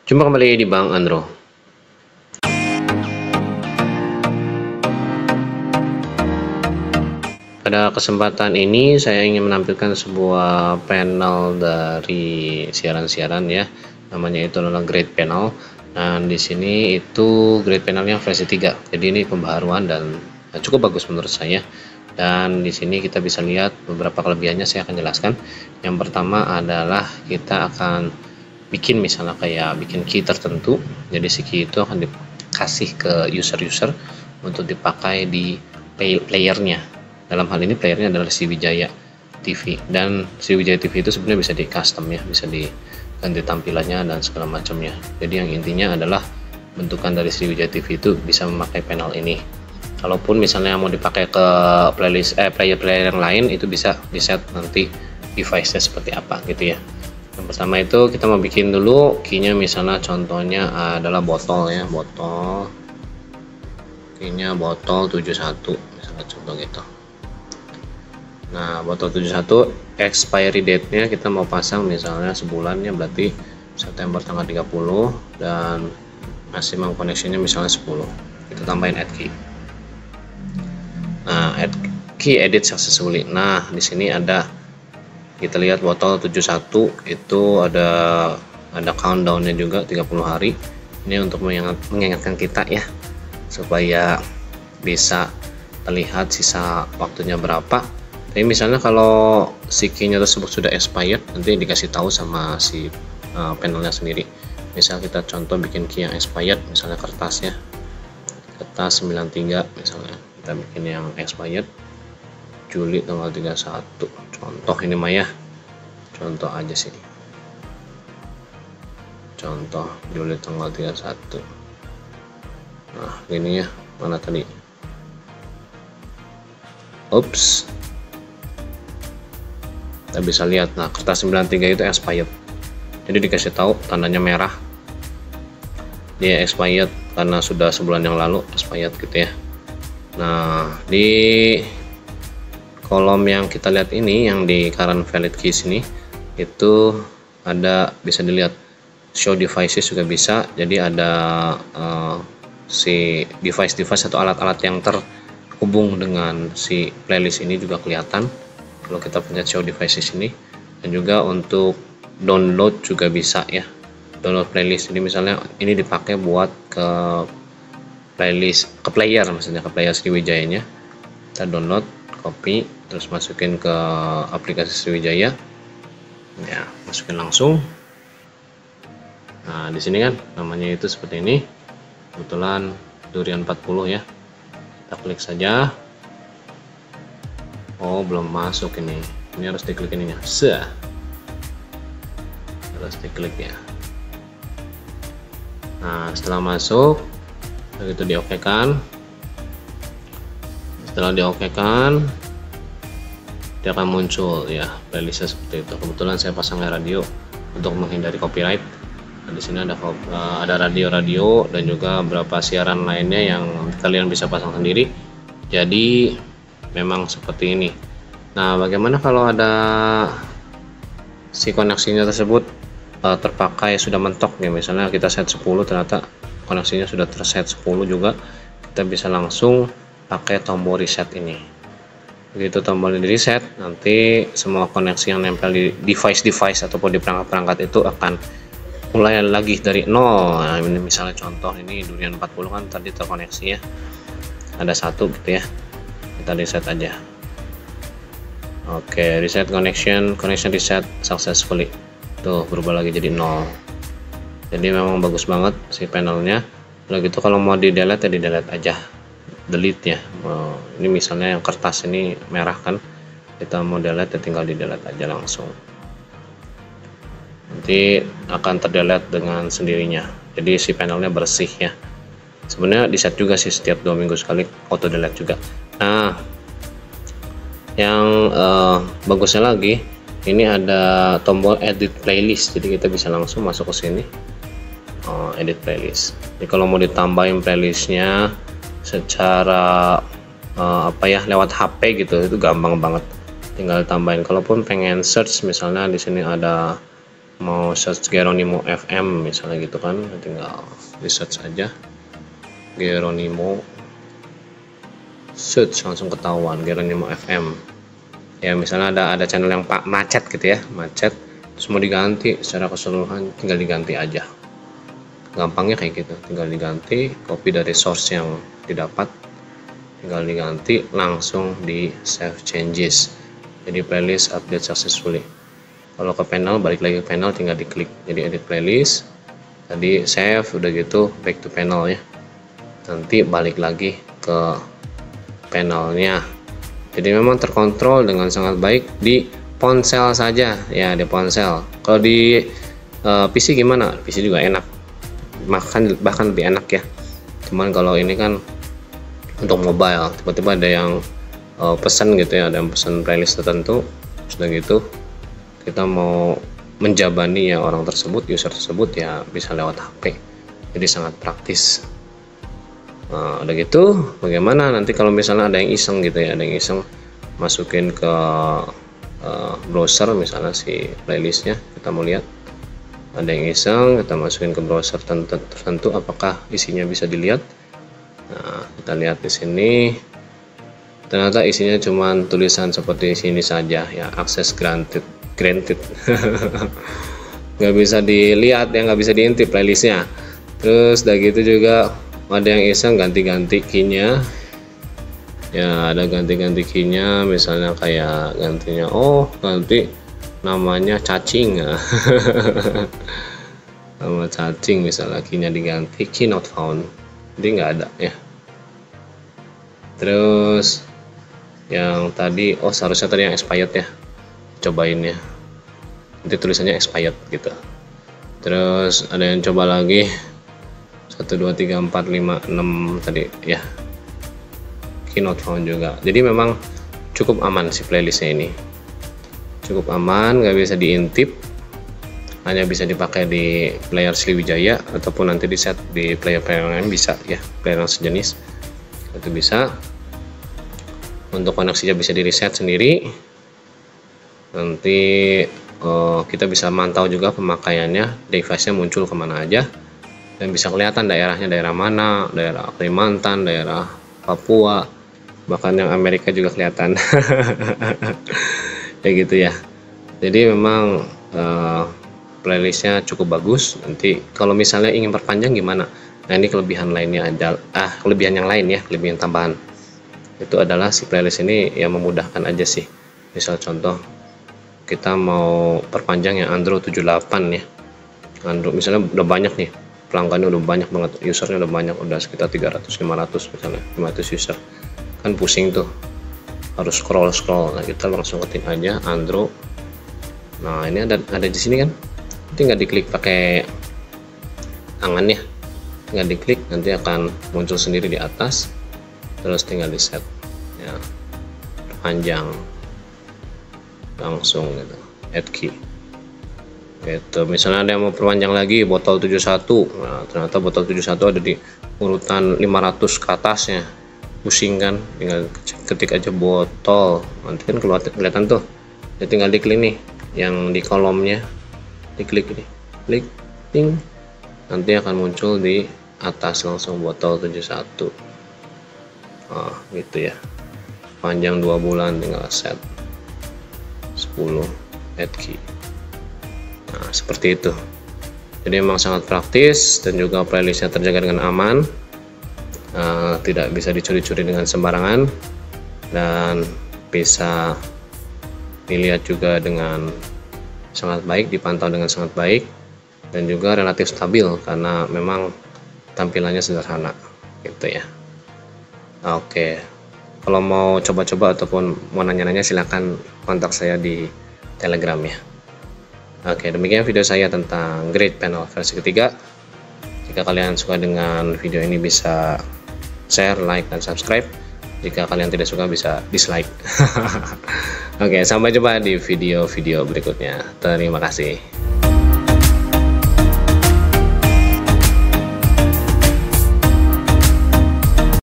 Jumpa kembali di Bang Andro. Pada kesempatan ini saya ingin menampilkan sebuah panel dari siaran-siaran ya. Namanya itu adalah Grid Panel. Dan di sini itu Grid Panelnya versi 3. Jadi ini pembaharuan dan cukup bagus menurut saya. Dan di sini kita bisa lihat beberapa kelebihannya, saya akan jelaskan. Yang pertama adalah kita akan bikin misalnya kayak bikin key tertentu. Jadi si key itu akan dikasih ke user-user untuk dipakai di playernya. Dalam hal ini playernya adalah Sriwijaya TV, dan Sriwijaya TV itu sebenarnya bisa di custom ya, bisa diganti tampilannya dan segala macamnya. Jadi yang intinya adalah bentukan dari Sriwijaya TV itu bisa memakai panel ini. Kalaupun misalnya mau dipakai ke playlist player-player yang lain, itu bisa di set nanti device-nya seperti apa gitu ya. Yang pertama itu kita mau bikin dulu key-nya, misalnya contohnya adalah botol ya, botol key-nya botol 71 misalnya contoh gitu. Nah, botol 71 expiry date-nya kita mau pasang misalnya sebulannya, berarti September tanggal 30, dan maximum connection-nya misalnya 10. Kita tambahin add key. Nah, add key edit successfully. Nah, di sini ada, kita lihat botol 71 itu ada countdown-nya juga 30 hari. Ini untuk mengingatkan kita ya, supaya bisa terlihat sisa waktunya berapa. Tapi misalnya kalau si key-nya tersebut sudah expired, nanti dikasih tahu sama si panelnya sendiri. Misal kita contoh bikin key yang expired, misalnya kertasnya, kertas 93 misalnya, kita bikin yang expired Juli tanggal 31. Contoh ini mah ya, contoh aja sih, contoh Juli tanggal 31. Nah gini ya, mana tadi, ups, kita bisa lihat. Nah, kertas 93 itu expired, jadi dikasih tahu tandanya merah, dia expired karena sudah sebulan yang lalu expired gitu ya. Nah, di kolom yang kita lihat ini, yang di current valid keys ini, itu ada, bisa dilihat show devices juga bisa. Jadi ada si device atau alat-alat yang terhubung dengan si playlist ini juga kelihatan kalau kita punya show devices ini. Dan juga untuk download juga bisa ya, download playlist. Ini misalnya ini dipakai buat ke playlist, ke player, maksudnya ke player Sriwijayanya. Kita download, copy, terus masukin ke aplikasi Sriwijaya ya, masukin langsung. Nah di sini kan namanya itu seperti ini, kebetulan durian 40 ya, kita klik saja. Oh belum masuk ini harus diklik ininya, harus diklik ya. Nah setelah masuk, begitu diokekan, setelah diokekan dia akan muncul ya playlistnya seperti itu. Kebetulan saya pasang radio untuk menghindari copyright. Nah, di sini ada radio dan juga beberapa siaran lainnya yang kalian bisa pasang sendiri. Jadi memang seperti ini. Nah bagaimana kalau ada si koneksinya tersebut terpakai sudah mentok nih, misalnya kita set 10, ternyata koneksinya sudah terset 10 juga, kita bisa langsung pakai tombol reset ini. Begitu tombol di reset, nanti semua koneksi yang nempel di device ataupun di perangkat itu akan mulai lagi dari nol. Nah ini misalnya contoh ini durian 40 kan tadi terkoneksi ya, ada satu gitu ya, kita reset aja. Oke, reset connection reset successfully. Tuh berubah lagi jadi 0. Jadi memang bagus banget si panelnya. Kalau gitu kalau mau di delete ya di delete aja, delete ya. Ini misalnya yang kertas ini merah kan, kita mau delete ya tinggal di delete aja langsung, nanti akan terdelete dengan sendirinya. Jadi si panelnya bersih ya. Sebenarnya di set juga sih, setiap 2 minggu sekali auto delete juga. Nah yang bagusnya lagi, ini ada tombol edit playlist, jadi kita bisa langsung masuk ke sini, edit playlist. Jadi kalau mau ditambahin playlistnya secara lewat HP gitu, itu gampang banget, tinggal tambahin. Kalaupun pengen search, misalnya di sini ada mau search Geronimo FM misalnya gitu kan, tinggal di search aja Geronimo, search langsung ketahuan Geronimo FM. Ya misalnya ada channel yang macet gitu ya, macet terus mau diganti secara keseluruhan, tinggal diganti aja. Gampangnya kayak gitu, tinggal diganti, copy dari source yang didapat, tinggal diganti, langsung di save changes. Jadi playlist update successfully. Kalau ke panel, balik lagi ke panel, tinggal diklik jadi edit playlist, tadi save, udah gitu back to panel ya, nanti balik lagi ke panelnya. Jadi memang terkontrol dengan sangat baik di ponsel saja ya, di ponsel. Kalau di PC gimana? PC juga enak, bahkan lebih enak ya. Cuman kalau ini kan untuk mobile, tiba-tiba ada yang pesan gitu ya, ada yang pesan playlist tertentu, sudah gitu kita mau menjabani ya orang tersebut, user tersebut ya bisa lewat HP, jadi sangat praktis. Nah, udah gitu bagaimana nanti kalau misalnya ada yang iseng gitu ya, ada yang iseng masukin ke browser misalnya si playlistnya, kita mau lihat ada yang iseng, kita masukin ke browser tertentu, apakah isinya bisa dilihat. Nah, kita lihat di sini ternyata isinya cuma tulisan seperti sini saja ya, access granted nggak bisa dilihat ya, nggak bisa diintip playlistnya. Terus udah gitu juga ada yang iseng ganti-ganti key-nya ya, ada ganti-ganti key-nya misalnya kayak gantinya, ganti namanya cacing ya. Nama cacing misalnya, key-nya diganti key not found, jadi nggak ada ya. Terus yang tadi seharusnya tadi yang expired ya, cobain ya, nanti tulisannya expired gitu. Terus ada yang coba lagi 1 2 3 4 5 6 tadi ya, key not found juga. Jadi memang cukup aman si playlistnya ini, cukup aman, nggak bisa diintip, hanya bisa dipakai di player Sriwijaya ataupun nanti di set di player-player lain bisa ya, player yang sejenis itu bisa. Untuk koneksinya bisa di reset sendiri, nanti kita bisa mantau juga pemakaiannya, device-nya muncul kemana aja, dan bisa kelihatan daerahnya, daerah mana, daerah Kalimantan, daerah Papua, bahkan yang Amerika juga kelihatan. Kayak gitu ya. Jadi memang playlistnya cukup bagus. Nanti kalau misalnya ingin perpanjang gimana? Nah ini kelebihan lainnya ada, kelebihan yang lain ya, kelebihan tambahan itu adalah si playlist ini yang memudahkan aja sih. Misal contoh kita mau perpanjang yang Android 78 ya, Android misalnya udah banyak nih pelanggannya, udah banyak banget usernya, udah banyak, udah sekitar 300-500 misalnya, 500 user kan pusing tuh, harus scroll. Nah kita langsung ketik aja Android. Nah ini ada di sini kan, tinggal diklik pakai tangan ya, tinggal diklik nanti akan muncul sendiri di atas, terus tinggal di set ya, panjang langsung gitu, add key gitu. Misalnya ada yang mau perpanjang lagi botol 71, nah ternyata botol 71 ada di urutan 500 ke atasnya, pusing kan, tinggal ketik aja botol, nanti kan kelihatan tuh ya, tinggal diklik nih yang di kolomnya, diklik ini, klik ting, nanti akan muncul di atas langsung botol 71. Gitu ya, panjang 2 bulan, tinggal set 10 add key. Nah seperti itu, jadi memang sangat praktis dan juga playlistnya terjaga dengan aman, tidak bisa dicuri-curi dengan sembarangan, dan bisa dilihat juga dengan sangat baik, dipantau dengan sangat baik, dan juga relatif stabil karena memang tampilannya sederhana gitu ya. Oke, kalau mau coba-coba ataupun mau nanya-nanya silahkan kontak saya di Telegram ya. Oke, demikian video saya tentang Great Panel versi ketiga. Jika kalian suka dengan video ini bisa share, like, dan subscribe. Jika kalian tidak suka bisa dislike. Oke, sampai jumpa di video-video berikutnya. Terima kasih.